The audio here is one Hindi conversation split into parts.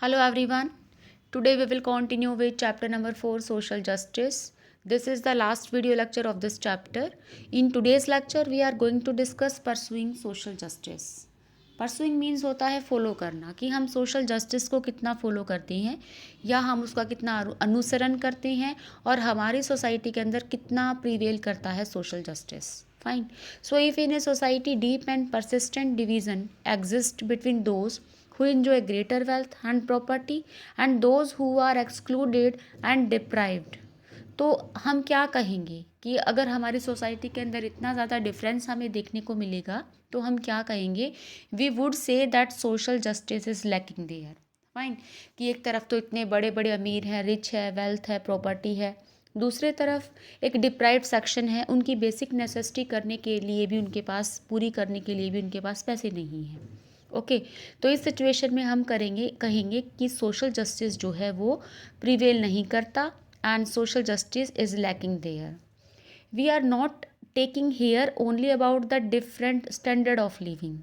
Hello everyone. Today we will continue with chapter number 4 Social Justice. This is the last video lecture of this chapter. In today's lecture we are going to discuss pursuing social justice. Pursuing means होता है फॉलो करना कि हम सोशल जस्टिस को कितना फॉलो करते हैं या हम उसका कितना अनुसरण करते हैं और हमारी सोसाइटी के अंदर कितना प्रिवेल करता है social justice. Fine. So if in a society deep and persistent division exists between those who enjoy greater wealth and property and those who are excluded and deprived, तो हम क्या कहेंगे कि अगर हमारी सोसाइटी के अंदर इतना ज़्यादा डिफरेंस हमें देखने को मिलेगा तो हम क्या कहेंगे. We would say that social justice is lacking there. Fine. कि एक तरफ तो इतने बड़े बड़े अमीर हैं, रिच है, वेल्थ है, प्रॉपर्टी है, दूसरे तरफ एक डिप्राइव्ड सेक्शन है, उनकी बेसिक नेसेसिटी करने के लिए भी उनके पास, पूरी करने के लिए भी उनके पास पैसे नहीं हैं. ओके. तो इस सिचुएशन में हम कहेंगे कि सोशल जस्टिस जो है वो प्रिवेल नहीं करता and social justice is lacking there. We are not talking here only about the different standard of living.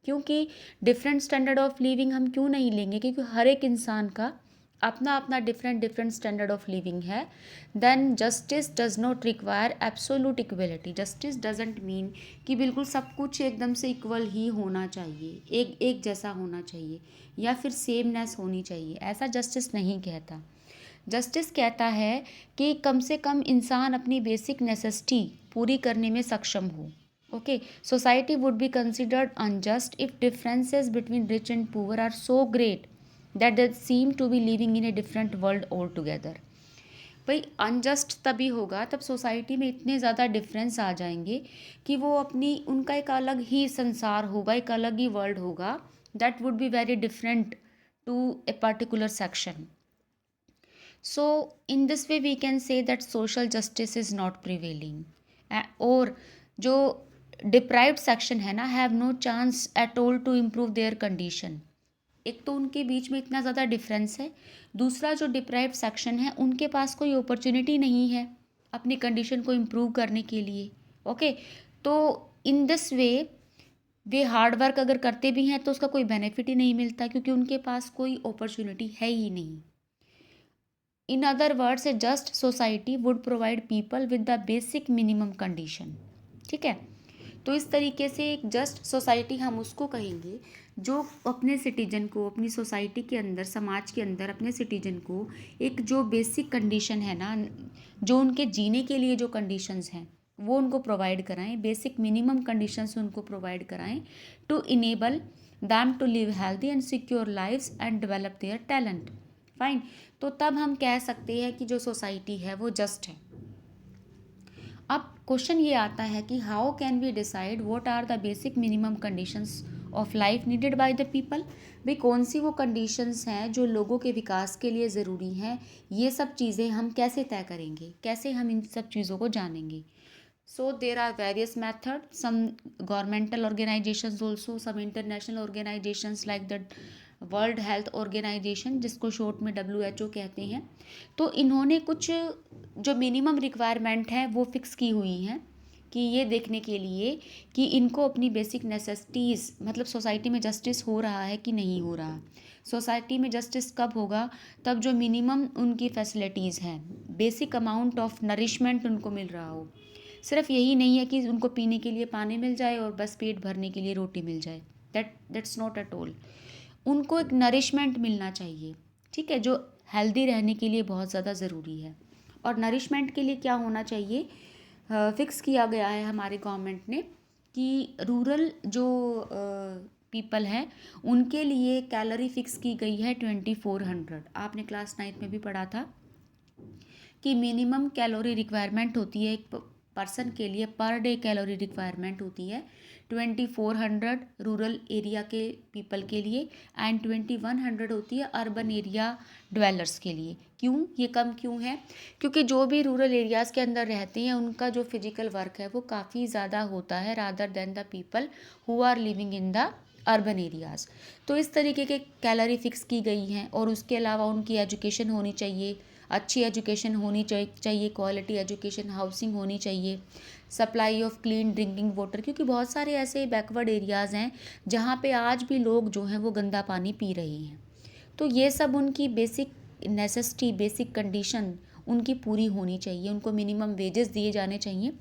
क्योंकि डिफरेंट स्टैंडर्ड ऑफ लिविंग हम क्यों नहीं लेंगे, क्योंकि हर एक इंसान का अपना अपना डिफरेंट स्टैंडर्ड ऑफ लिविंग है. Then justice does not require absolute equality. Justice doesn't mean कि बिल्कुल सब कुछ एकदम से इक्वल ही होना चाहिए, एक जैसा होना चाहिए या फिर सेमनेस होनी चाहिए. ऐसा जस्टिस नहीं कहता. जस्टिस कहता है कि कम से कम इंसान अपनी बेसिक नेसेसिटी पूरी करने में सक्षम हो. Okay. Society would be considered unjust if differences between rich and poor are so great that they seem to be living in a different world all together. भाई अनजस्ट तभी होगा तब सोसाइटी में इतने ज़्यादा डिफरेंस आ जाएंगे कि वो अपनी, उनका एक अलग ही संसार होगा, एक अलग ही वर्ल्ड होगा. That would be very different to a particular section. So in this way we can say that social justice is not prevailing. और जो deprived section है ना, have no chance at all to improve their condition. एक तो उनके बीच में इतना ज़्यादा डिफरेंस है, दूसरा जो डिप्राइव्ड सेक्शन है उनके पास कोई अपॉर्चुनिटी नहीं है अपनी कंडीशन को इम्प्रूव करने के लिए. ओके. तो in this way way hard work अगर करते भी हैं तो उसका कोई बेनिफिट ही नहीं मिलता क्योंकि उनके पास कोई अपॉर्चुनिटी है ही नहीं. In other words, a just society would provide people with the basic minimum condition. ठीक है. तो इस तरीके से एक जस्ट सोसाइटी हम उसको कहेंगे जो अपने सिटीजन को, अपनी सोसाइटी के अंदर, समाज के अंदर अपने सिटीजन को एक जो बेसिक कंडीशन है ना, जो उनके जीने के लिए जो कंडीशंस हैं वो उनको प्रोवाइड कराएं, बेसिक मिनिमम कंडीशंस उनको प्रोवाइड कराएं to enable them to live healthy and secure lives and develop their talent. Fine. तो तब हम कह सकते हैं कि जो सोसाइटी है वो जस्ट है. अब क्वेश्चन ये आता है कि how can we decide what are the basic minimum conditions of life needed by the people. भाई कौन सी वो कंडीशंस हैं जो लोगों के विकास के लिए ज़रूरी हैं. ये सब चीज़ें हम कैसे तय करेंगे, कैसे हम इन सब चीज़ों को जानेंगे. So there are various method, some governmental organisations also, some international organisations like the world health organisation, जिसको शॉर्ट में WHO कहते हैं. तो इन्होंने कुछ जो मिनिमम रिक्वायरमेंट है वो फिक्स की हुई हैं कि ये देखने के लिए कि इनको अपनी बेसिक नेसेसिटीज़, मतलब सोसाइटी में जस्टिस हो रहा है कि नहीं हो रहा. सोसाइटी में जस्टिस कब होगा, तब जो मिनिमम उनकी फैसिलिटीज़ हैं, बेसिक अमाउंट ऑफ नरिशमेंट उनको मिल रहा हो. सिर्फ यही नहीं है कि उनको पीने के लिए पानी मिल जाए और बस पेट भरने के लिए रोटी मिल जाए. That's not at all. उनको एक नरिशमेंट मिलना चाहिए. ठीक है. जो हेल्दी रहने के लिए बहुत ज़्यादा ज़रूरी है. और नरिशमेंट के लिए क्या होना चाहिए, फिक्स किया गया है हमारे गवर्नमेंट ने कि रूरल जो पीपल हैं उनके लिए कैलोरी फिक्स की गई है 2400. आपने क्लास 9 में भी पढ़ा था कि मिनिमम कैलोरी रिक्वायरमेंट होती है एक पर्सन के लिए, पर डे कैलोरी रिक्वायरमेंट होती है 2400 रूरल एरिया के पीपल के लिए एंड 2100 होती है अर्बन एरिया ड्वेलर्स के लिए. क्यों ये कम क्यों है, क्योंकि जो भी रूरल एरियाज़ के अंदर रहते हैं उनका जो फिजिकल वर्क है वो काफ़ी ज़्यादा होता है rather than the people who are living in the urban areas. तो इस तरीके के कैलोरी फिक्स की गई हैं. और उसके अलावा उनकी एजुकेशन होनी चाहिए, अच्छी एजुकेशन होनी चाहिए, क्वालिटी एजुकेशन, हाउसिंग होनी चाहिए, supply of clean drinking water, क्योंकि बहुत सारे ऐसे बैकवर्ड एरियाज़ हैं जहाँ पे आज भी लोग जो हैं वो गंदा पानी पी रहे हैं. तो ये सब उनकी बेसिक नेसेसिटी, बेसिक कंडीशन उनकी पूरी होनी चाहिए। उनको मिनिमम वेजेस दिए जाने चाहिए।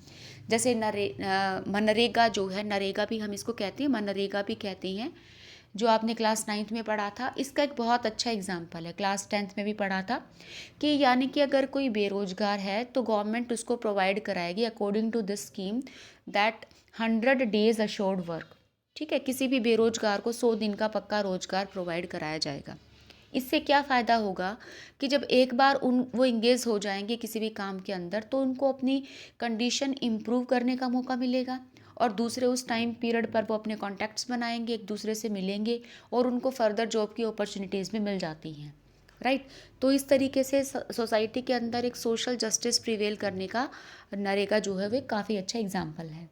जैसे मनरेगा जो है, नरेगा भी हम इसको कहते हैं, मनरेगा भी कहते हैं, जो आपने क्लास 9th में पढ़ा था, इसका एक बहुत अच्छा एग्जाम्पल है। क्लास 10th में भी पढ़ा था कि यानी कि अगर कोई बेरोजगार है तो गवर्नमेंट उसको प्रोवाइड कराएगी according to this scheme that 100 days assured work. ठीक है, किसी भी बेरोजगार को 100 दिन का पक्का रोजगार प्रोवाइड कराया जाएगा। इससे क्या फ़ायदा होगा कि जब एक बार वो इंगेज हो जाएंगे किसी भी काम के अंदर, तो उनको अपनी कंडीशन इम्प्रूव करने का मौका मिलेगा, और दूसरे उस टाइम पीरियड पर वो अपने कॉन्टैक्ट्स बनाएंगे, एक दूसरे से मिलेंगे, और उनको फर्दर जॉब की अपॉर्चुनिटीज़ भी मिल जाती हैं। राइट। तो इस तरीके से सोसाइटी के अंदर एक सोशल जस्टिस प्रिवेल करने का नरेगा जो है वो काफ़ी अच्छा एग्जाम्पल है।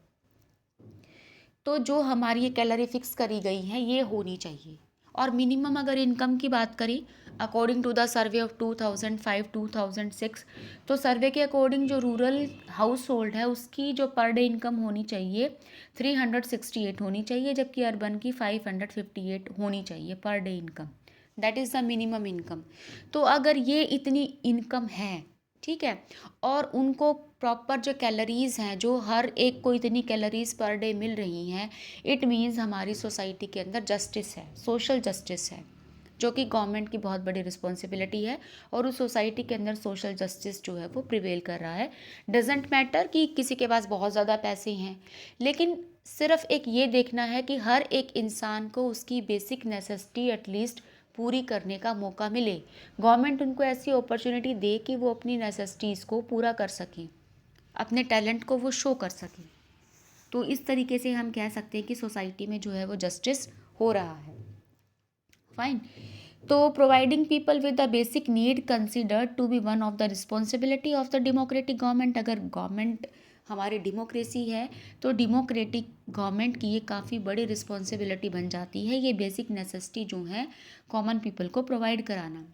तो जो हमारी ये कैलोरी फिक्स करी गई हैं ये होनी चाहिए। और मिनिमम अगर इनकम की बात करें according to the survey of 2005-2006, तो सर्वे के अकॉर्डिंग जो रूरल हाउस होल्ड है उसकी जो पर डे इनकम होनी चाहिए 368 होनी चाहिए, जबकि अर्बन की 558 होनी चाहिए per day income. That is the minimum income. तो अगर ये इतनी इनकम है, ठीक है, और उनको प्रॉपर जो कैलोरीज़ हैं, जो हर एक को इतनी कैलोरीज पर डे मिल रही हैं, इट मीन्स हमारी सोसाइटी के अंदर जस्टिस है, सोशल जस्टिस है, जो कि गवर्नमेंट की बहुत बड़ी रिस्पॉन्सिबिलिटी है। और उस सोसाइटी के अंदर सोशल जस्टिस जो है वो प्रिवेल कर रहा है। डजेंट मैटर कि किसी के पास बहुत ज़्यादा पैसे हैं, लेकिन सिर्फ एक ये देखना है कि हर एक इंसान को उसकी बेसिक नेसेसिटी एटलीस्ट पूरी करने का मौका मिले। गवर्नमेंट उनको ऐसी अपॉर्चुनिटी दे कि वो अपनी नेसेसिटीज़ को पूरा कर सकें, अपने टैलेंट को वो शो कर सकें। तो इस तरीके से हम कह सकते हैं कि सोसाइटी में जो है वो जस्टिस हो रहा है। फाइन। तो providing people with the basic need considered to be one of the responsibility of the democratic government. अगर गवर्नमेंट हमारी डेमोक्रेसी है तो डेमोक्रेटिक गवर्नमेंट की ये काफ़ी बड़ी रिस्पॉन्सिबिलिटी बन जाती है, ये बेसिक नेसेसिटी जो है कॉमन पीपल को प्रोवाइड कराना।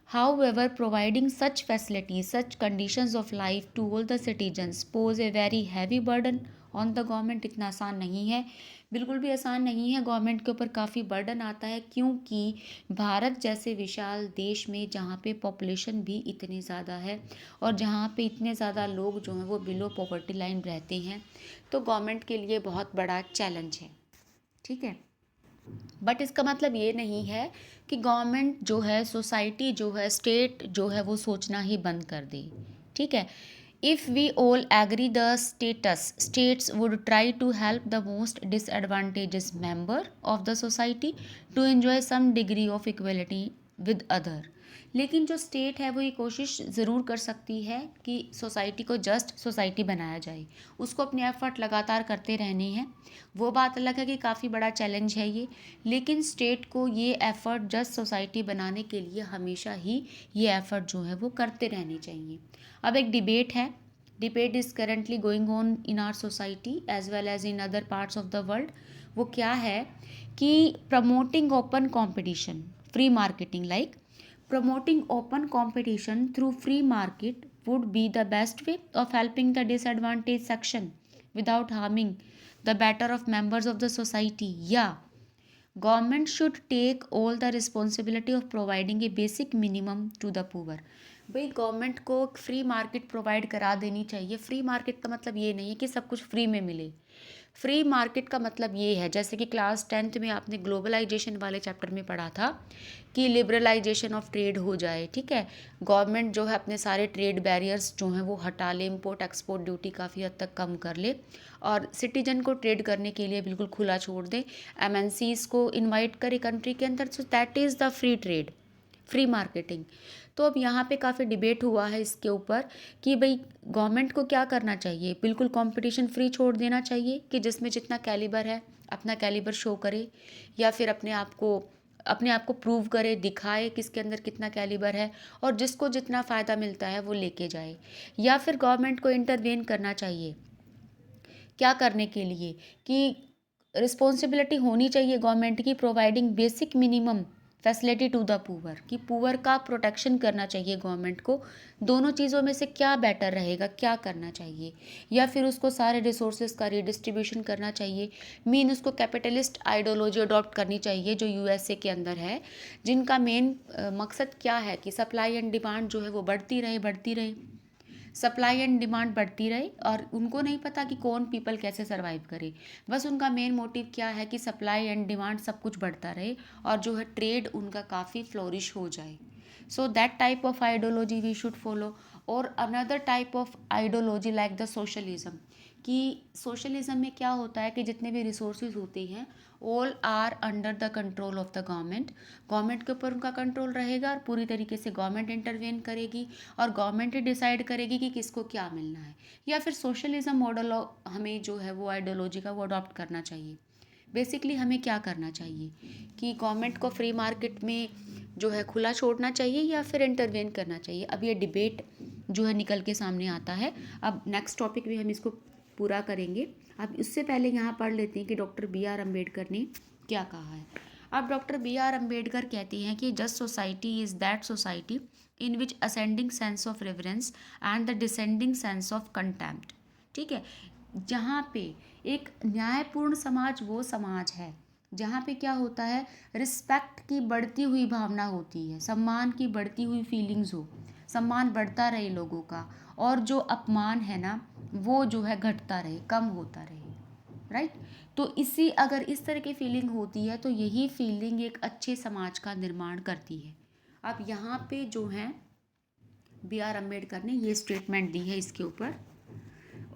However, providing such facilities, such conditions of life to all the citizens pose a very heavy burden on the government। इतना आसान नहीं है, बिल्कुल भी आसान नहीं है। गवर्नमेंट के ऊपर काफ़ी बर्डन आता है, क्योंकि भारत जैसे विशाल देश में जहाँ पे पॉपुलेशन भी इतनी ज़्यादा है और जहाँ पे इतने ज़्यादा लोग जो हैं वो बिलो पॉवर्टी लाइन रहते हैं, तो गवर्नमेंट के लिए बहुत बड़ा चैलेंज है। ठीक है, बट इसका मतलब ये नहीं है कि गवर्नमेंट जो है, सोसाइटी जो है, स्टेट जो है वो सोचना ही बंद कर दे। ठीक है, if we all agree the states would try to help the most disadvantages member of the society to enjoy some degree of equality with other. लेकिन जो स्टेट है वो ये कोशिश ज़रूर कर सकती है कि सोसाइटी को जस्ट सोसाइटी बनाया जाए, उसको अपने एफर्ट लगातार करते रहने हैं। वो बात अलग है कि काफ़ी बड़ा चैलेंज है ये, लेकिन स्टेट को ये एफ़र्ट जस्ट सोसाइटी बनाने के लिए हमेशा ही ये एफ़र्ट जो है वो करते रहने चाहिए। अब एक डिबेट है, debate is currently going on in our society as well as in other parts of the world. वो क्या है कि promoting open competition, free marketing, like promoting open competition through free market would be the best way of helping the disadvantaged section without harming the better of members of the society. Yeah, government should take all the responsibility of providing a basic minimum to the poor। भाई गवर्नमेंट को फ्री मार्केट प्रोवाइड करा देनी चाहिए। फ्री मार्केट का मतलब ये नहीं है कि सब कुछ फ्री में मिले। फ्री मार्केट का मतलब ये है, जैसे कि क्लास 10th में आपने ग्लोबलाइजेशन वाले चैप्टर में पढ़ा था कि लिबरलाइजेशन ऑफ ट्रेड हो जाए। ठीक है, गवर्नमेंट जो है अपने सारे ट्रेड बैरियर्स जो हैं वो हटा ले, इम्पोर्ट एक्सपोर्ट ड्यूटी काफ़ी हद तक कम कर ले और सिटीजन को ट्रेड करने के लिए बिल्कुल खुला छोड़ दे, एमएनसीज को इन्वाइट करे कंट्री के अंदर। सो that is the free trade, free marketing. तो अब यहाँ पे काफ़ी डिबेट हुआ है इसके ऊपर कि भाई गवर्नमेंट को क्या करना चाहिए। बिल्कुल कंपटीशन फ्री छोड़ देना चाहिए कि जिसमें जितना कैलिबर है अपना कैलिबर शो करे, या फिर अपने आप को प्रूव करे, दिखाए किसके अंदर कितना कैलिबर है और जिसको जितना फ़ायदा मिलता है वो लेके जाए। या फिर गवर्नमेंट को इंटरवेन करना चाहिए, क्या करने के लिए कि रिस्पॉन्सिबिलिटी होनी चाहिए गवर्नमेंट की providing basic minimum facility to the poor, कि पुअर का प्रोटेक्शन करना चाहिए गवर्नमेंट को। दोनों चीज़ों में से क्या बेटर रहेगा, क्या करना चाहिए, या फिर उसको सारे रिसोर्सेज का रिडिस्ट्रीब्यूशन करना चाहिए। मीन उसको कैपिटलिस्ट आइडियोलॉजी अडॉप्ट करनी चाहिए जो यूएसए के अंदर है, जिनका मेन मकसद क्या है कि सप्लाई एंड डिमांड जो है वो बढ़ती रहे, बढ़ती रहे, सप्लाई एंड डिमांड बढ़ती रहे। और उनको नहीं पता कि कौन पीपल कैसे सरवाइव करे, बस उनका मेन मोटिव क्या है कि सप्लाई एंड डिमांड सब कुछ बढ़ता रहे और जो है ट्रेड उनका काफ़ी फ्लोरिश हो जाए। So that type of ideology we should follow. और another type of ideology like the socialism, कि सोशलिज्म में क्या होता है कि जितने भी रिसोर्सेज होते हैं all are under the control of the government. Government के ऊपर उनका कंट्रोल रहेगा और पूरी तरीके से गवर्नमेंट इंटरवेन करेगी और गवर्नमेंट ही डिसाइड करेगी कि किसको क्या मिलना है। या फिर सोशलिज्म मॉडल हमें जो है वो आइडियोलॉजी का वो अडॉप्ट करना चाहिए। बेसिकली हमें क्या करना चाहिए कि गवर्नमेंट को फ्री मार्केट में जो है खुला छोड़ना चाहिए या फिर इंटरवेन करना चाहिए। अब ये डिबेट जो है निकल के सामने आता है। अब नेक्स्ट टॉपिक भी हम इसको पूरा करेंगे। अब इससे पहले यहाँ पढ़ लेते हैं कि डॉक्टर बी आर अम्बेडकर ने क्या कहा है। अब डॉक्टर बी आर अम्बेडकर कहती हैं कि just society is that society in which ascending sense of reverence and the descending sense of contempt. ठीक है, जहाँ पे एक न्यायपूर्ण समाज वो समाज है जहाँ पे क्या होता है, रिस्पेक्ट की बढ़ती हुई भावना होती है, सम्मान की बढ़ती हुई फीलिंग्स हो, सम्मान बढ़ता रहे लोगों का, और जो अपमान है ना वो जो है घटता रहे, कम होता रहे। राइट, तो इसी अगर इस तरह की फीलिंग होती है तो यही फीलिंग एक अच्छे समाज का निर्माण करती है। अब यहाँ पे जो है बी आर अम्बेडकर ने ये स्टेटमेंट दी है इसके ऊपर।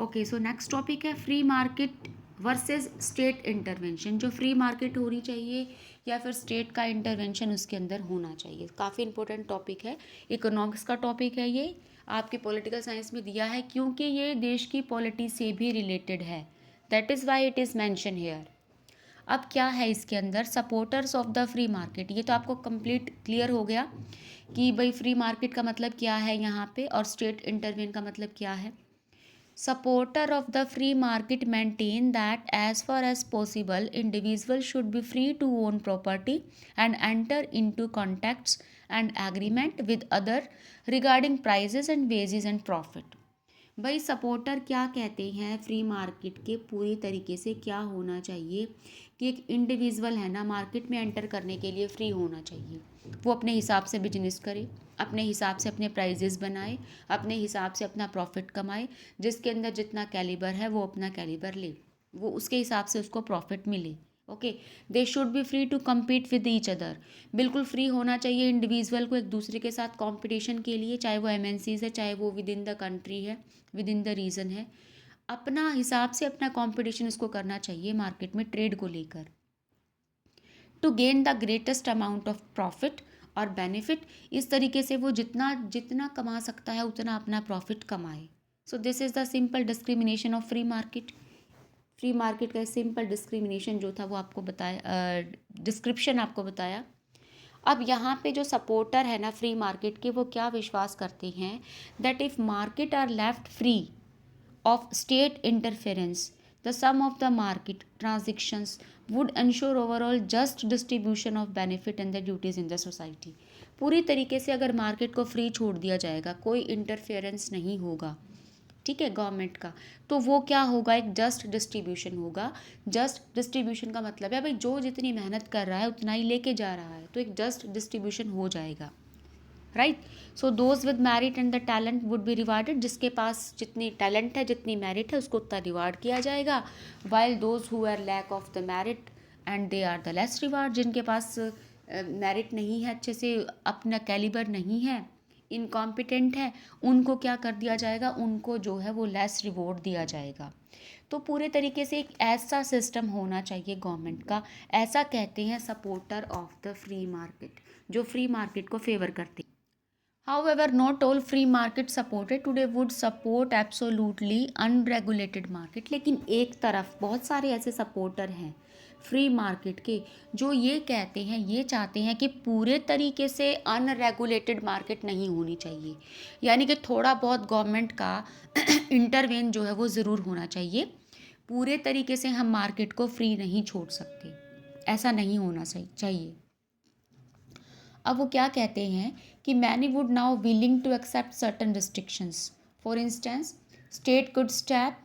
ओके, सो नेक्स्ट टॉपिक है free market versus state intervention. जो फ्री मार्केट होनी चाहिए या फिर स्टेट का इंटरवेंशन उसके अंदर होना चाहिए। काफ़ी इंपॉर्टेंट टॉपिक है, इकोनॉमिक्स का टॉपिक है, ये आपके पॉलिटिकल साइंस में दिया है क्योंकि ये देश की पॉलिटी से भी रिलेटेड है। That is why it is mention here. अब क्या है इसके अंदर, supporters of the free market. ये तो आपको कंप्लीट क्लियर हो गया कि भाई फ्री मार्केट का मतलब क्या है यहाँ पे और स्टेट इंटरवेन का मतलब क्या है। Supporter of the free market maintain that as far as possible, individuals should be free to own property and enter into contacts and agreement with other regarding prices and wages and profit. भाई सपोर्टर क्या कहते हैं फ्री मार्केट के पूरी तरीके से क्या होना चाहिए कि एक इंडिविजुअल है ना मार्केट में एंटर करने के लिए फ्री होना चाहिए। वो अपने हिसाब से बिजनेस करे, अपने हिसाब से अपने प्राइजेस बनाए, अपने हिसाब से अपना प्रॉफिट कमाए, जिसके अंदर जितना कैलिबर है वो अपना कैलिबर ले, वो उसके हिसाब से उसको प्रॉफिट मिले। Okay, they should be free to compete with each other. बिल्कुल फ्री होना चाहिए इंडिविजुअल को एक दूसरे के साथ कंपटीशन के लिए, चाहे वो एमएनसीज है, चाहे वो विद इन द कंट्री है, विद इन द रीजन है। अपना हिसाब से अपना कंपटीशन उसको करना चाहिए मार्केट में ट्रेड को लेकर, to gain the greatest amount of profit और बेनिफिट। इस तरीके से वो जितना जितना कमा सकता है उतना अपना प्रॉफिट कमाए। So this is the simple discrimination of free market. Free market का सिंपल डिस्क्रिमिनेशन जो था वो आपको बताया, डिस्क्रिप्शन आपको बताया। अब यहाँ पे जो सपोर्टर है ना फ्री मार्केट के, वो क्या विश्वास करते हैं, that if market are left free of state interference, the sum of the market transactions would ensure overall just distribution of benefit and the duties in the society। पूरी तरीके से अगर मार्केट को फ्री छोड़ दिया जाएगा, कोई इंटरफेरेंस नहीं होगा, ठीक है, गवर्नमेंट का, तो वो क्या होगा, एक जस्ट डिस्ट्रीब्यूशन होगा। जस्ट डिस्ट्रीब्यूशन का मतलब है भाई जो जितनी मेहनत कर रहा है उतना ही लेके जा रहा है, तो एक जस्ट डिस्ट्रीब्यूशन हो जाएगा। Right, so those with merit and the talent would be rewarded. जिसके पास जितनी टैलेंट है, जितनी मेरिट है, उसको उतना रिवार्ड किया जाएगा। While those who are lack of the merit and they are the less reward. जिनके पास मेरिट नहीं है, अच्छे से अपना कैलिबर नहीं है, इनकॉम्पिटेंट है, उनको क्या कर दिया जाएगा, उनको जो है वो लेस रिवॉर्ड दिया जाएगा। तो पूरे तरीके से एक ऐसा सिस्टम होना चाहिए गवर्नमेंट का, ऐसा कहते हैं supporter of the free market, जो फ्री मार्केट को फेवर करते हैं। However, not all free market supported today would support absolutely unregulated market। लेकिन एक तरफ बहुत सारे ऐसे सपोर्टर हैं फ्री मार्केट के जो ये कहते हैं, ये चाहते हैं कि पूरे तरीके से अनरेगुलेटेड मार्केट नहीं होनी चाहिए, यानी कि थोड़ा बहुत गवर्नमेंट का इंटरवेन जो है वो ज़रूर होना चाहिए। पूरे तरीके से हम मार्केट को फ्री नहीं छोड़ सकते, ऐसा नहीं होना चाहिए। अब वो क्या कहते हैं कि many would now willing to accept certain restrictions, for instance state could step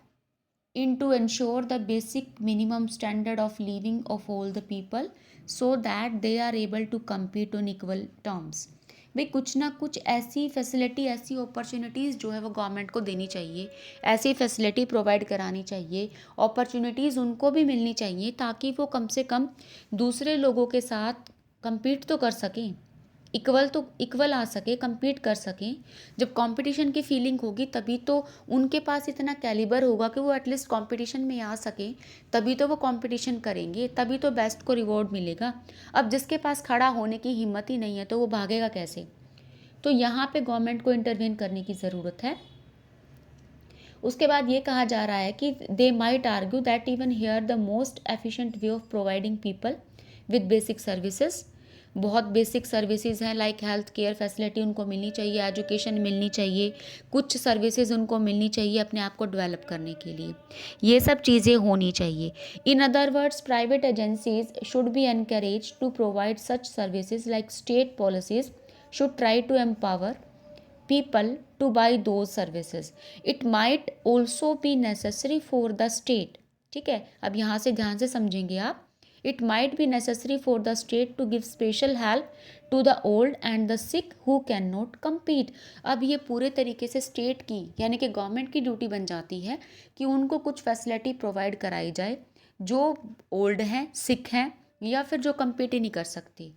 in to ensure the basic minimum standard of living of all the people so that they are able to compete on equal terms। भाई कुछ ना कुछ ऐसी फैसिलिटी, ऐसी अपॉर्चुनिटीज़ जो है वो गवर्नमेंट को देनी चाहिए, ऐसी फैसिलिटी प्रोवाइड करानी चाहिए, अपॉर्चुनिटीज़ उनको भी मिलनी चाहिए ताकि वो कम से कम दूसरे लोगों के साथ compete तो कर सकें, इक्वल आ सके, compete कर सकें। जब कंपटीशन की फीलिंग होगी तभी तो उनके पास इतना कैलिबर होगा कि वो एटलीस्ट कंपटीशन में आ सकें, तभी तो वो कंपटीशन करेंगे, तभी तो बेस्ट को रिवॉर्ड मिलेगा। अब जिसके पास खड़ा होने की हिम्मत ही नहीं है तो वो भागेगा कैसे? तो यहाँ पे गवर्नमेंट को इंटरवेन करने की ज़रूरत है। उसके बाद ये कहा जा रहा है कि they might argue that even here the most efficient way of providing people with basic services, बहुत बेसिक सर्विसेज हैं लाइक हेल्थ केयर फैसिलिटी उनको मिलनी चाहिए, एजुकेशन मिलनी चाहिए, कुछ सर्विसेज उनको मिलनी चाहिए अपने आप को डेवलप करने के लिए, ये सब चीज़ें होनी चाहिए। In other words private agencies should be encourage to provide such services like state policies should try to empower people to buy those services। It might also be necessary for the state, ठीक है, अब यहाँ से ध्यान से समझेंगे आप। It might be necessary for the state to give special help to the old and the sick who cannot compete। अब ये पूरे तरीके से स्टेट की यानी कि गवर्नमेंट की ड्यूटी बन जाती है कि उनको कुछ फैसिलिटी प्रोवाइड कराई जाए जो ओल्ड हैं, सिक हैं या फिर जो कम्पीट ही नहीं कर सकती।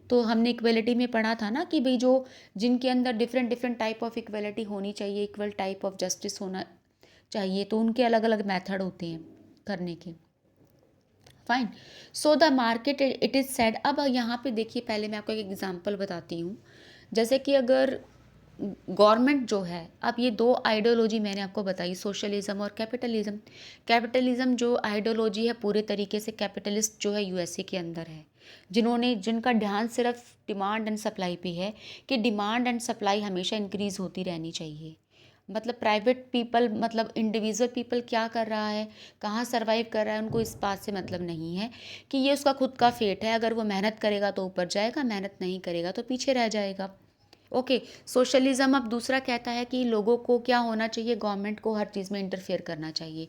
तो हमने इक्वलिटी में पढ़ा था ना कि भाई जो जिनके अंदर डिफरेंट टाइप ऑफ इक्वलिटी होनी चाहिए, इक्वल टाइप ऑफ जस्टिस होना चाहिए, तो उनके अलग अलग मेथड होते हैं करने के। Fine, so the market it is said. अब यहाँ पे देखिए, पहले मैं आपको एक एग्जांपल बताती हूँ। जैसे कि अगर गवर्नमेंट जो है, अब ये दो आइडियोलॉजी मैंने आपको बताई, सोशलिज्म और कैपिटलिज्म। कैपिटलिज्म जो आइडियोलॉजी है पूरे तरीके से कैपिटलिस्ट जो है यूएसए के अंदर है, जिनका ध्यान सिर्फ डिमांड एंड सप्लाई पे है कि डिमांड एंड सप्लाई हमेशा इंक्रीज़ होती रहनी चाहिए। मतलब प्राइवेट पीपल, मतलब इंडिविजुअल पीपल क्या कर रहा है, कहाँ सरवाइव कर रहा है, उनको इस बात से मतलब नहीं है कि ये उसका खुद का फेट है। अगर वो मेहनत करेगा तो ऊपर जाएगा, मेहनत नहीं करेगा तो पीछे रह जाएगा। ओके, सोशलिज्म अब दूसरा कहता है कि लोगों को क्या होना चाहिए, गवर्नमेंट को हर चीज़ में इंटरफेयर करना चाहिए।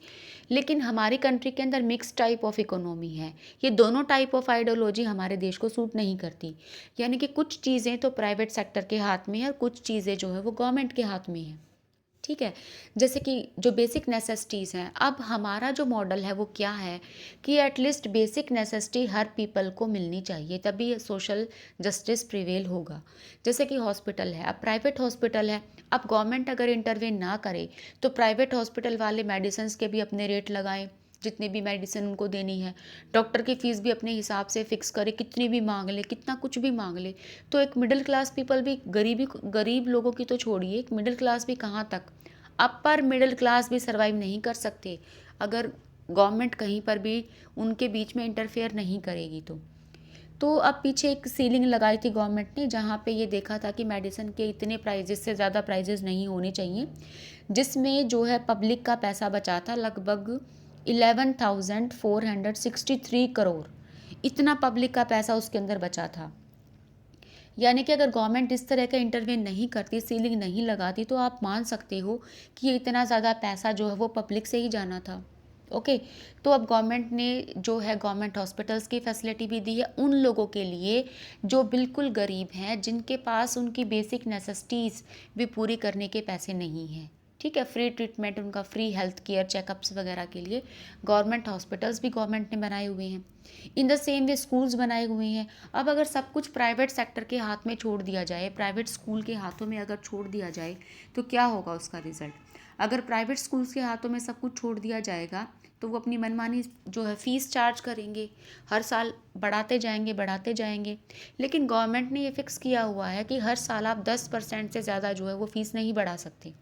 लेकिन हमारी कंट्री के अंदर मिक्स टाइप ऑफ इकोनॉमी है, ये दोनों टाइप ऑफ आइडियोलॉजी हमारे देश को सूट नहीं करती। यानी कि कुछ चीज़ें तो प्राइवेट सेक्टर के हाथ में है और कुछ चीज़ें जो है वो गवर्नमेंट के हाथ में है। ठीक है, जैसे कि जो बेसिक नेसेसिटीज़ हैं, अब हमारा जो मॉडल है वो क्या है कि at least basic necessity her people को मिलनी चाहिए, तभी सोशल जस्टिस प्रिवेल होगा। जैसे कि हॉस्पिटल है, अब प्राइवेट हॉस्पिटल है, अब गवर्नमेंट अगर इंटरवेन ना करे तो प्राइवेट हॉस्पिटल वाले मेडिसिन के भी अपने रेट लगाएं, जितनी भी मेडिसिन उनको देनी है, डॉक्टर की फ़ीस भी अपने हिसाब से फ़िक्स करे, कितनी भी मांग ले, कितना कुछ भी मांग ले। तो एक मिडिल क्लास पीपल भी, गरीब लोगों की तो छोड़िए, एक मिडिल क्लास भी कहाँ तक, अपर मिडिल क्लास भी सर्वाइव नहीं कर सकते अगर गवर्नमेंट कहीं पर भी उनके बीच में इंटरफेयर नहीं करेगी। तो अब पीछे एक सीलिंग लगाई थी गवर्नमेंट ने, जहाँ पे ये देखा था कि मेडिसिन के इतने प्राइजेस से ज़्यादा प्राइजेस नहीं होने चाहिए, जिसमें जो है पब्लिक का पैसा बचा था लगभग 11,463 करोड़, इतना पब्लिक का पैसा उसके अंदर बचा था। यानी कि अगर गवर्नमेंट इस तरह का इंटरवेन नहीं करती, सीलिंग नहीं लगाती, तो आप मान सकते हो कि ये इतना ज़्यादा पैसा जो है वो पब्लिक से ही जाना था। ओके, तो अब गवर्नमेंट ने जो है गवर्नमेंट हॉस्पिटल्स की फैसिलिटी भी दी है उन लोगों के लिए जो बिल्कुल गरीब हैं, जिनके पास उनकी बेसिक नेसेसिटीज़ भी पूरी करने के पैसे नहीं हैं। ठीक है, फ्री ट्रीटमेंट, उनका फ्री हेल्थ केयर चेकअप्स वगैरह के लिए गवर्नमेंट हॉस्पिटल्स भी गवर्नमेंट ने बनाए हुए हैं। In the same way schools बनाए हुए हैं। अब अगर सब कुछ प्राइवेट सेक्टर के हाथ में छोड़ दिया जाए, प्राइवेट स्कूल के हाथों में अगर छोड़ दिया जाए तो क्या होगा उसका रिज़ल्ट? अगर प्राइवेट स्कूल्स के हाथों में सब कुछ छोड़ दिया जाएगा तो वो अपनी मनमानी जो है फ़ीस चार्ज करेंगे, हर साल बढ़ाते जाएंगे। लेकिन गवर्नमेंट ने ये फ़िक्स किया हुआ है कि हर साल आप 10% से ज़्यादा जो है वो फ़ीस नहीं बढ़ा सकते।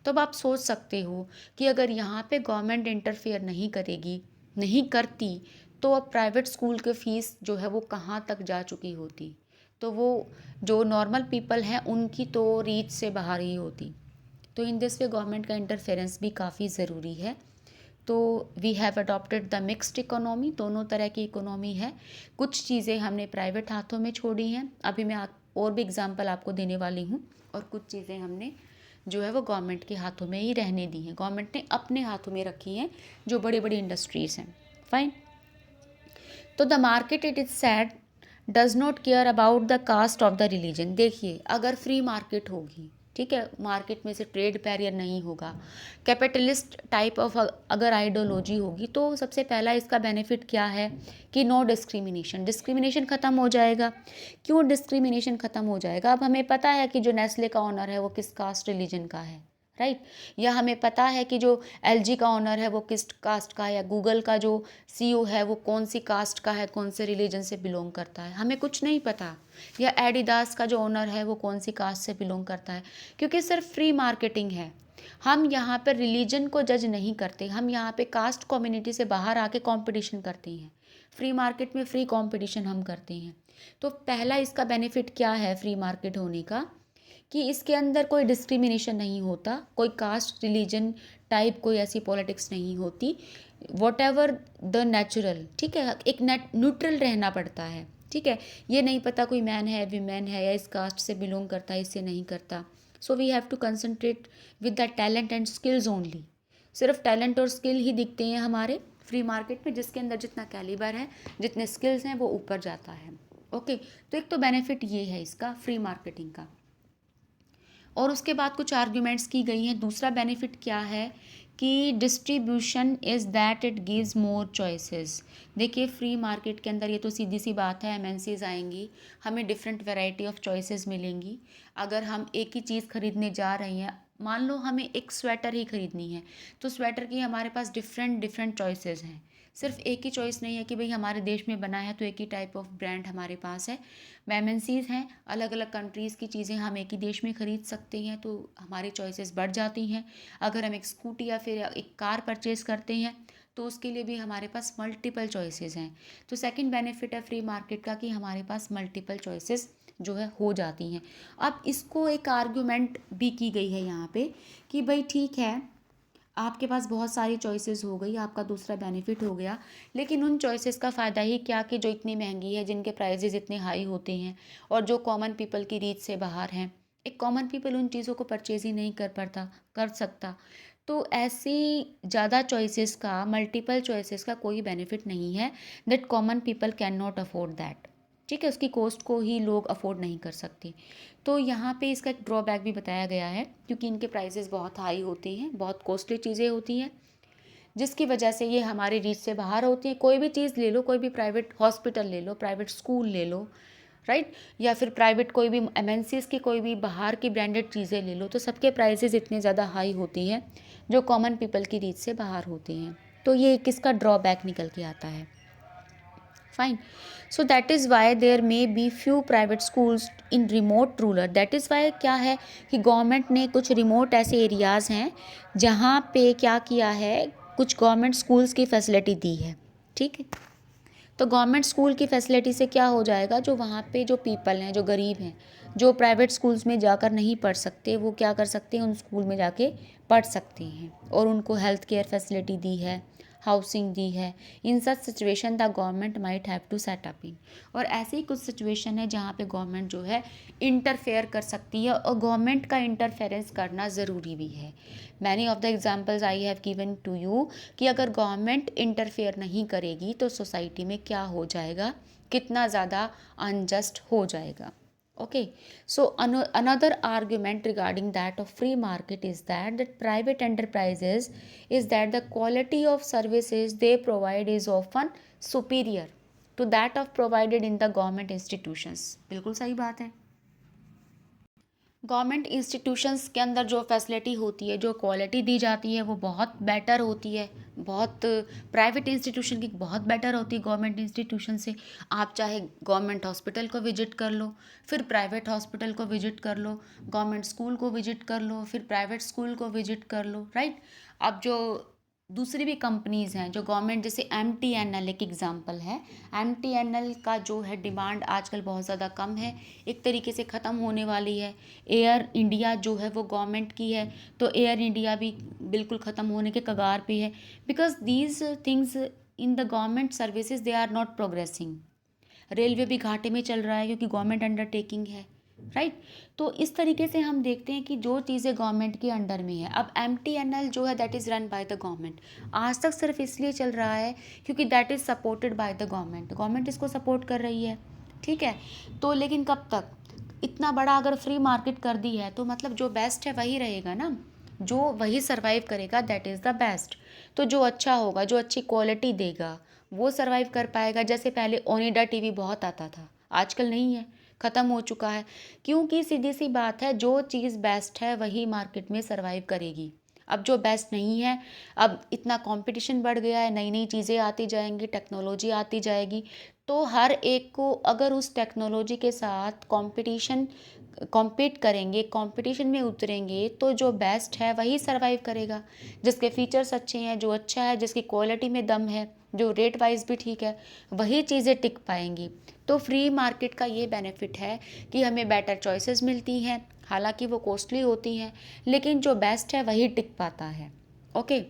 तो अब आप सोच सकते हो कि अगर यहाँ पे गवर्नमेंट इंटरफेयर नहीं करेगी, नहीं करती, तो अब प्राइवेट स्कूल के फ़ीस जो है वो कहाँ तक जा चुकी होती, तो वो जो नॉर्मल पीपल हैं उनकी तो रीच से बाहर ही होती। तो इन दिस वे गवर्नमेंट का इंटरफेरेंस भी काफ़ी ज़रूरी है। तो we have adopted the mixed economy, दोनों तरह की इकोनॉमी है। कुछ चीज़ें हमने प्राइवेट हाथों में छोड़ी हैं। अभी मैं और भी एग्जांपल आपको देने वाली हूँ, और कुछ चीज़ें हमने जो है वो गवर्नमेंट के हाथों में ही रहने दी हैं, गवर्नमेंट ने अपने हाथों में रखी हैं जो बड़ी बड़ी इंडस्ट्रीज़ हैं। फाइन। तो the market it is said does not care about the caste of the religion. देखिए, अगर फ्री मार्केट होगी, ठीक है, मार्केट में से ट्रेड बैरियर नहीं होगा, कैपिटलिस्ट टाइप ऑफ अगर आइडियोलॉजी होगी, तो सबसे पहला इसका बेनिफिट क्या है कि नो डिस्क्रिमिनेशन, डिस्क्रिमिनेशन ख़त्म हो जाएगा। क्यों डिस्क्रिमिनेशन ख़त्म हो जाएगा? अब हमें पता है कि जो नेस्ले का ओनर है वो किस कास्ट रिलीजन का है, राइट। या हमें पता है कि जो एलजी का ओनर है वो किस कास्ट का है, या गूगल का जो सीईओ है वो कौन सी कास्ट का है, कौन से रिलीजन से बिलोंग करता है, हमें कुछ नहीं पता। या एडिडास का जो ओनर है वो कौन सी कास्ट से बिलोंग करता है, क्योंकि सिर्फ फ्री मार्केटिंग है। हम यहाँ पर रिलीजन को जज नहीं करते, हम यहाँ पे कास्ट कम्युनिटी से बाहर आके कंपटीशन करते हैं। फ्री मार्केट में फ्री कंपटीशन हम करते हैं। तो पहला इसका बेनिफिट क्या है फ्री मार्केट होने का, कि इसके अंदर कोई डिस्क्रिमिनेशन नहीं होता, कोई कास्ट रिलीजन टाइप कोई ऐसी पॉलिटिक्स नहीं होती, वॉट एवर द नेचुरल, ठीक है, एक न्यूट्रल रहना पड़ता है, ठीक है। ये नहीं पता कोई मैन है, वीमेन है, या इस कास्ट से बिलोंग करता है, इससे नहीं करता। So we have to concentrate with the talent and skills only. सिर्फ टैलेंट और स्किल ही दिखते हैं हमारे फ्री मार्केट में, जिसके अंदर जितना कैलिबर है, जितने स्किल्स हैं, वो ऊपर जाता है। ओके, तो एक तो बेनिफिट ये है इसका फ्री मार्केटिंग का। और उसके बाद कुछ आर्ग्यूमेंट्स की गई हैं। दूसरा बेनिफिट क्या है कि distribution is that it gives more choices. देखिए, फ्री मार्केट के अंदर ये तो सीधी सी बात है, एमएनसीज आएंगी, हमें डिफरेंट वैरायटी ऑफ चॉइसेस मिलेंगी। अगर हम एक ही चीज़ खरीदने जा रहे हैं, मान लो हमें एक स्वेटर ही खरीदनी है, तो स्वेटर की हमारे पास डिफरेंट डिफरेंट चॉइसेस हैं। सिर्फ एक ही चॉइस नहीं है कि भाई हमारे देश में बना है तो एक ही टाइप ऑफ ब्रांड हमारे पास है। एमएनसीज हैं, अलग अलग कंट्रीज़ की चीज़ें हम एक ही देश में ख़रीद सकते हैं, तो हमारी चॉइसेस बढ़ जाती हैं। अगर हम एक स्कूटी या फिर एक कार परचेज़ करते हैं तो उसके लिए भी हमारे पास मल्टीपल चॉइसेस हैं। तो सेकंड बेनिफिट है फ्री मार्केट का कि हमारे पास मल्टीपल चॉइसेस जो है हो जाती हैं। अब इसको एक आर्गूमेंट भी की गई है यहाँ पे कि भाई ठीक है, आपके पास बहुत सारी चॉइसेस हो गई, आपका दूसरा बेनिफिट हो गया, लेकिन उन चॉइसेस का फ़ायदा ही क्या कि जो इतनी महंगी है, जिनके प्राइजेज़ इतने हाई होते हैं और जो कॉमन पीपल की रीच से बाहर हैं। एक कॉमन पीपल उन चीज़ों को परचेज़ ही नहीं कर सकता। तो ऐसी ज़्यादा चॉइसेस का, मल्टीपल चॉइसेस का कोई बेनिफिट नहीं है, that common people can not afford that, ठीक है, उसकी कॉस्ट को ही लोग अफोर्ड नहीं कर सकते। तो यहाँ पे इसका एक ड्रॉबैक भी बताया गया है, क्योंकि इनके प्राइसेस बहुत हाई होते हैं, बहुत कॉस्टली चीज़ें होती हैं, जिसकी वजह से ये हमारे रीच से बाहर होती हैं। कोई भी चीज़ ले लो, कोई भी प्राइवेट हॉस्पिटल ले लो, प्राइवेट स्कूल ले लो, राइट, या फिर प्राइवेट कोई भी एमएनसीज की कोई भी बाहर की ब्रांडेड चीज़ें ले लो, तो सबके प्राइसेस इतने ज़्यादा हाई होती हैं जो कॉमन पीपल की रीच से बाहर होती हैं। तो ये किसका ड्रॉबैक निकल के आता है। Fine. So that is why there may be few private schools in remote rural. That is why क्या है कि गवर्नमेंट ने कुछ रिमोट ऐसे एरियाज़ हैं जहाँ पे क्या किया है, कुछ गवर्नमेंट स्कूल्स की फैसिलिटी दी है, ठीक है। तो गवर्नमेंट स्कूल की फैसिलिटी से क्या हो जाएगा, जो वहाँ पे जो पीपल हैं, जो गरीब हैं, जो प्राइवेट स्कूल्स में जाकर नहीं पढ़ सकते, वो क्या कर सकते हैं, उन स्कूल में जाके पढ़ सकते हैं, और उनको हेल्थ केयर फैसिलिटी दी है, हाउसिंग दी है। In such situation the government might have to set up in. और ऐसे ही कुछ सिचुएशन है जहाँ पे गवर्नमेंट जो है इंटरफेयर कर सकती है, और गवर्नमेंट का इंटरफेरेंस करना ज़रूरी भी है। Many of the examples I have given to you कि अगर गवर्नमेंट इंटरफेयर नहीं करेगी तो सोसाइटी में क्या हो जाएगा, कितना ज़्यादा अनजस्ट हो जाएगा। Okay, so another argument regarding that of free market is that private enterprises is that the quality of services they provide is often superior to that of provided in the government institutions। बिल्कुल सही बात है। गवर्नमेंट इंस्टीट्यूशंस के अंदर जो फैसिलिटी होती है, जो क्वालिटी दी जाती है, वो बहुत बेटर होती है, बहुत प्राइवेट इंस्टीट्यूशन की बहुत बेटर होती है गवर्नमेंट इंस्टीट्यूशन से। आप चाहे गवर्नमेंट हॉस्पिटल को विजिट कर लो, फिर प्राइवेट हॉस्पिटल को विजिट कर लो, गवर्नमेंट स्कूल को विजिट कर लो, फिर प्राइवेट स्कूल को विजिट कर लो, राइट। अब जो दूसरी भी कंपनीज़ हैं जो गवर्नमेंट, जैसे एमटीएनएल एक एग्जांपल है। एमटीएनएल का जो है डिमांड आजकल बहुत ज़्यादा कम है, एक तरीके से ख़त्म होने वाली है। एयर इंडिया जो है वो गवर्नमेंट की है, तो एयर इंडिया भी बिल्कुल ख़त्म होने के कगार पे है, because these things in the government services they are not progressing. Railway भी घाटे में चल रहा है क्योंकि गवर्नमेंट अंडरटेकिंग है, राइट। तो इस तरीके से हम देखते हैं कि जो चीज़ें गवर्नमेंट के अंडर में है, अब MTNL जो है that is run by the government. आज तक सिर्फ इसलिए चल रहा है क्योंकि that is supported by the government, government इसको सपोर्ट कर रही है, ठीक है। तो लेकिन कब तक, इतना बड़ा अगर फ्री मार्केट कर दी है तो मतलब जो बेस्ट है वही रहेगा ना, जो वही सरवाइव करेगा, दैट इज़ द बेस्ट। तो जो अच्छा होगा, जो अच्छी क्वालिटी देगा वो सरवाइव कर पाएगा। जैसे पहले ओनिडा टीवी बहुत आता था, आजकल नहीं है, ख़त्म हो चुका है, क्योंकि सीधी सी बात है जो चीज़ बेस्ट है वही मार्केट में सरवाइव करेगी। अब जो बेस्ट नहीं है, अब इतना कंपटीशन बढ़ गया है, नई नई चीज़ें आती जाएंगी, टेक्नोलॉजी आती जाएगी, तो हर एक को अगर उस टेक्नोलॉजी के साथ कॉम्पीट करेंगे, कंपटीशन में उतरेंगे, तो जो बेस्ट है वही सरवाइव करेगा, जिसके फीचर्स अच्छे हैं, जो अच्छा है, जिसकी क्वालिटी में दम है, जो रेट वाइज भी ठीक है, वही चीज़ें टिक पाएंगी। तो फ्री मार्केट का ये बेनिफिट है कि हमें बेटर चॉइसेस मिलती हैं, हालांकि वो कॉस्टली होती हैं, लेकिन जो बेस्ट है वही टिक पाता है। ओके,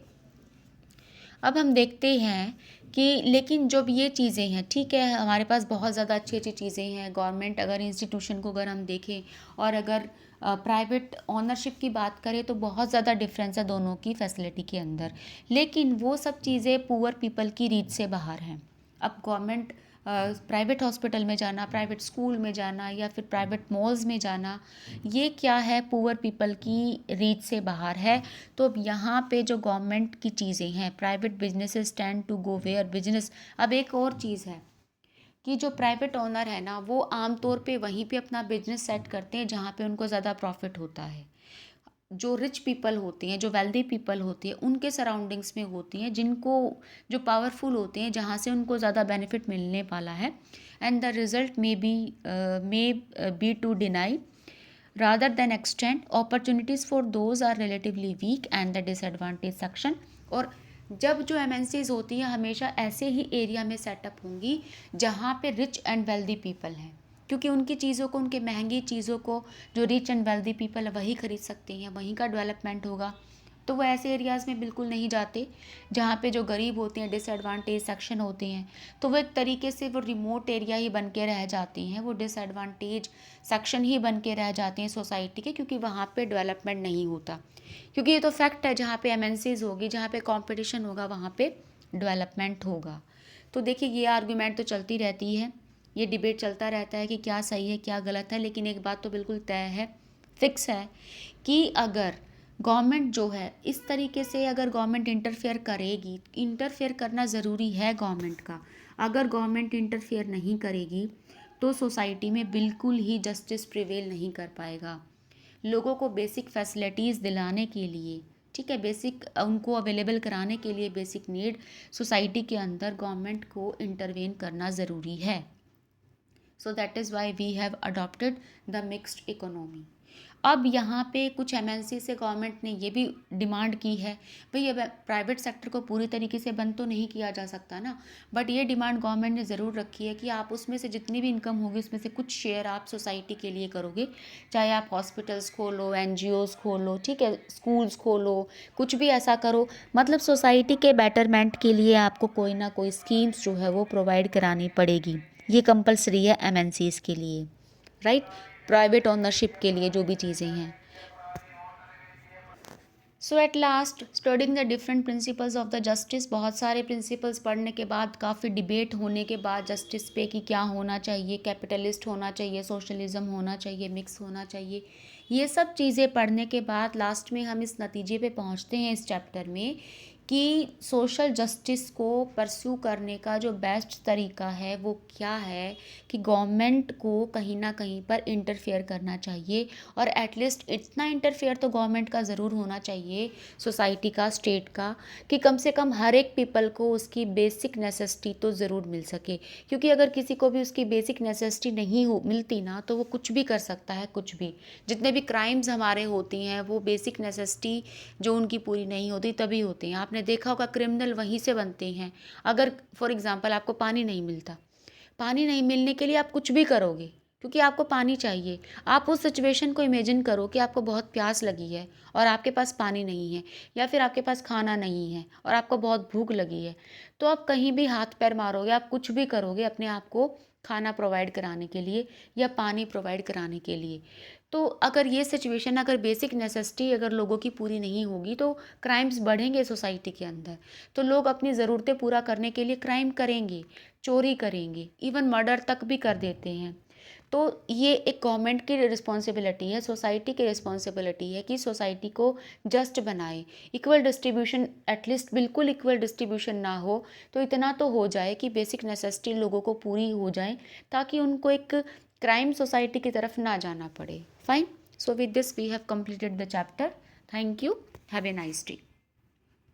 अब हम देखते हैं कि लेकिन जब ये चीज़ें हैं, ठीक है, हमारे पास बहुत ज़्यादा अच्छी अच्छी चीज़ें हैं, गवर्नमेंट अगर इंस्टीट्यूशन को अगर हम देखें और अगर प्राइवेट ऑनरशिप की बात करें तो बहुत ज़्यादा डिफरेंस है दोनों की फैसिलिटी के अंदर, लेकिन वो सब चीज़ें पुअर पीपल की रीच से बाहर हैं। अब गवर्नमेंट प्राइवेट हॉस्पिटल में जाना, प्राइवेट स्कूल में जाना या फिर प्राइवेट मॉल्स में जाना, ये क्या है, पुअर पीपल की रीच से बाहर है। तो अब यहाँ पे जो गवर्नमेंट की चीज़ें हैं, private businesses tend to go where business. अब एक और चीज़ है कि जो प्राइवेट ओनर है ना, वो आमतौर पे वहीं पे अपना बिजनेस सेट करते हैं जहाँ पे उनको ज़्यादा प्रॉफिट होता है। जो रिच पीपल होती हैं, जो वेल्दी पीपल होती है, उनके सराउंडिंग्स में होती हैं, जिनको जो पावरफुल होते हैं, जहाँ से उनको ज़्यादा बेनिफिट मिलने वाला है। And the result may be to deny rather than extend opportunities for those are relatively weak and the disadvantaged section। और जब जो MNCs होती हैं हमेशा ऐसे ही एरिया में सेटअप होंगी जहाँ पे रिच एंड वेल्दी पीपल हैं, क्योंकि उनकी चीज़ों को, उनके महंगी चीज़ों को जो रिच एंड वेल्दी पीपल है वही खरीद सकते हैं, वहीं का डेवलपमेंट होगा। तो वो ऐसे एरियाज़ में बिल्कुल नहीं जाते जहाँ पे जो गरीब होते हैं, डिसएडवांटेज सेक्शन होते हैं, तो वो एक तरीके से वो रिमोट एरिया ही बन के रह जाती हैं, वो डिसएडवांटेज सेक्शन ही बन के रह जाते हैं सोसाइटी के, क्योंकि वहाँ पे डेवलपमेंट नहीं होता। क्योंकि ये तो फैक्ट है, जहाँ पे MNCs होगी, जहाँ पे कंपटीशन होगा, वहाँ पे डेवलपमेंट होगा। तो देखिए ये आर्गूमेंट तो चलती रहती है, ये डिबेट चलता रहता है कि क्या सही है क्या गलत है, लेकिन एक बात तो बिल्कुल तय है, फिक्स है, कि अगर गवर्नमेंट जो है इस तरीके से, अगर गवर्नमेंट इंटरफेयर करेगी, इंटरफेयर करना ज़रूरी है गवर्नमेंट का, अगर गवर्नमेंट इंटरफेयर नहीं करेगी तो सोसाइटी में बिल्कुल ही जस्टिस प्रिवेल नहीं कर पाएगा। लोगों को बेसिक फैसिलिटीज़ दिलाने के लिए, ठीक है, बेसिक उनको अवेलेबल कराने के लिए, बेसिक नीड सोसाइटी के अंदर गवर्नमेंट को इंटरवेन करना ज़रूरी है। So that is why we have adopted the mixed economy. अब यहाँ पे कुछ MNC से गवर्नमेंट ने ये भी डिमांड की है, भाई अब प्राइवेट सेक्टर को पूरी तरीके से बंद तो नहीं किया जा सकता ना, बट ये डिमांड गवर्नमेंट ने ज़रूर रखी है कि आप उसमें से जितनी भी इनकम होगी उसमें से कुछ शेयर आप सोसाइटी के लिए करोगे, चाहे आप हॉस्पिटल्स खोलो, NGOs खोलो, ठीक है, स्कूल्स खोलो, कुछ भी ऐसा करो, मतलब सोसाइटी के बेटरमेंट के लिए आपको कोई ना कोई स्कीम्स जो है वो प्रोवाइड करानी पड़ेगी। ये कंपलसरी है MNCs के लिए, राइट, प्राइवेट ओनरशिप के लिए जो भी चीज़ें हैं। So at last studying the different principles of the justice, बहुत सारे प्रिंसिपल्स पढ़ने के बाद, काफ़ी डिबेट होने के बाद जस्टिस पे कि क्या होना चाहिए, कैपिटलिस्ट होना चाहिए, सोशलिज्म होना चाहिए, मिक्स होना चाहिए, ये सब चीज़ें पढ़ने के बाद लास्ट में हम इस नतीजे पे पहुंचते हैं इस चैप्टर में कि सोशल जस्टिस को परस्यू करने का जो बेस्ट तरीका है वो क्या है, कि गवर्नमेंट को कहीं ना कहीं पर इंटरफेयर करना चाहिए, और एटलीस्ट इतना इंटरफेयर तो गवर्नमेंट का ज़रूर होना चाहिए, सोसाइटी का, स्टेट का, कि कम से कम हर एक पीपल को उसकी बेसिक नेसेसिटी तो ज़रूर मिल सके। क्योंकि अगर किसी को भी उसकी बेसिक नेसेसिटी नहीं हो मिलती ना, तो वो कुछ भी कर सकता है, कुछ भी, जितने भी क्राइम्स हमारे होती हैं वो बेसिक नेसेसिटी जो उनकी पूरी नहीं होती तभी होती हैं। आपने देखा होगा क्रिमिनल वहीं से बनते हैं। अगर फॉर एग्जांपल आपको पानी नहीं मिलता, पानी नहीं मिलने के लिए आप कुछ भी करोगे, क्योंकि आपको पानी चाहिए। आप उस सिचुएशन को इमेजिन करो कि आपको बहुत प्यास लगी है और आपके पास पानी नहीं है, या फिर आपके पास खाना नहीं है और आपको बहुत भूख लगी है, तो आप कहीं भी हाथ पैर मारोगे, आप कुछ भी करोगे अपने आप को खाना प्रोवाइड कराने के लिए या पानी प्रोवाइड कराने के लिए। तो अगर ये सिचुएशन, अगर बेसिक नेसेसिटी अगर लोगों की पूरी नहीं होगी तो क्राइम्स बढ़ेंगे सोसाइटी के अंदर। तो लोग अपनी ज़रूरतें पूरा करने के लिए क्राइम करेंगे, चोरी करेंगे, इवन मर्डर तक भी कर देते हैं। तो ये एक गवर्नमेंट की रिस्पॉन्सिबिलिटी है, सोसाइटी की रिस्पॉन्सिबिलिटी है कि सोसाइटी को जस्ट बनाए, इक्वल डिस्ट्रीब्यूशन, एटलीस्ट बिल्कुल इक्वल डिस्ट्रीब्यूशन ना हो तो इतना तो हो जाए कि बेसिक नेसेसिटी लोगों को पूरी हो जाए, ताकि उनको एक क्राइम सोसाइटी की तरफ ना जाना पड़े। Fine, so with this we have completed the chapter. Thank you. Have a nice day.